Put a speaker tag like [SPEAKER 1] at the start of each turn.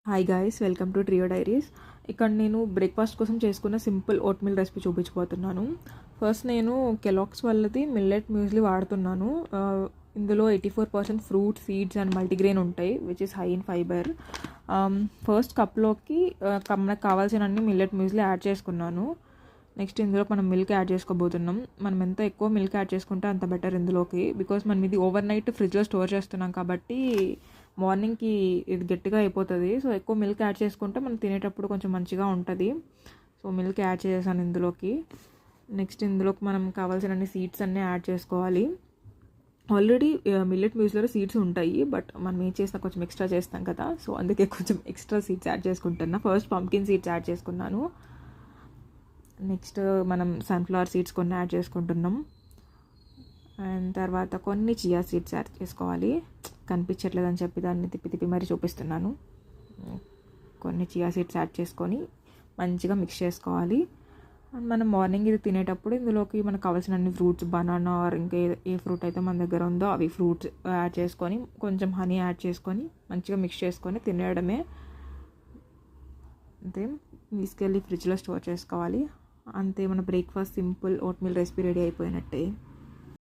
[SPEAKER 1] Hi guys, welcome to Trio Diaries. ఇక్కడ నేను breakfast కోసం చేసుకున్న సింపుల్ ఓట్ మీల్ రెసిపీ చూపించబోతున్నాను. ఫస్ట్ నేను కెలాగ్స్ వాళ్ళది మిల్లెట్ మ్యూస్లీ వాడుతున్నాను. ఇందులో 84% ఫ్రూట్, సీడ్స్ అండ్ మల్టీగ్రెయిన్ ఉంటాయి, which is high in fibre. First కప్లోకి మనకు కావాల్సిన అన్ని మిల్లెట్ మ్యూస్లీ యాడ్ చేసుకున్నాను. నెక్స్ట్ ఇందులో మనం మిల్క్ యాడ్ చేసుకోబోతున్నాం. మనం ఎంత ఎక్కువ మిల్క్ యాడ్ చేసుకుంటే అంత బెటర్ ఇందులోకి, బికాస్ మనం ఇది ఓవర్ నైట్ ఫ్రిడ్జ్లో స్టోర్ చేస్తున్నాం కాబట్టి మార్నింగ్కి ఇది గట్టిగా అయిపోతుంది. సో ఎక్కువ మిల్క్ యాడ్ చేసుకుంటే మనం తినేటప్పుడు కొంచెం మంచిగా ఉంటుంది. సో మిల్క్ యాడ్ చేసాను ఇందులోకి. నెక్స్ట్ ఇందులోకి మనం కావాల్సిన సీడ్స్ అన్నీ యాడ్ చేసుకోవాలి. ఆల్రెడీ మిల్లెట్ మ్యూస్లీలో సీడ్స్ ఉంటాయి, బట్ మనం ఏం చేసినా కొంచెం ఎక్స్ట్రా చేస్తాం కదా, సో అందుకే కొంచెం ఎక్స్ట్రా సీడ్స్ యాడ్ చేసుకుంటున్నా. ఫస్ట్ పంకిన్ సీడ్స్ యాడ్ చేసుకున్నాను. నెక్స్ట్ మనం సన్ఫ్లవర్ సీడ్స్ కొన్ని యాడ్ చేసుకుంటున్నాం. అండ్ తర్వాత కొన్ని చియా సీడ్స్ యాడ్ చేసుకోవాలి. కనిపించట్లేదని చెప్పి దాన్ని తిప్పి తిప్పి మరీ చూపిస్తున్నాను. కొన్ని చియా సీడ్స్ యాడ్ చేసుకొని మంచిగా మిక్స్ చేసుకోవాలి. అండ్ మనం మార్నింగ్ ఇది తినేటప్పుడు ఇందులోకి మనకు కావాల్సిన అన్ని ఫ్రూట్స్, బనానా ఆర్ ఇంకా ఏ ఫ్రూట్ అయితే మన దగ్గర ఉందో అవి ఫ్రూట్స్ యాడ్ చేసుకొని కొంచెం హనీ యాడ్ చేసుకొని మంచిగా మిక్స్ చేసుకొని తినేయడమే. అంతే, తీసుకెళ్ళి ఫ్రిడ్జ్లో స్టోర్ చేసుకోవాలి. అంతే, మన breakfast simple oat meal recipe ready అయిపోయినట్టే.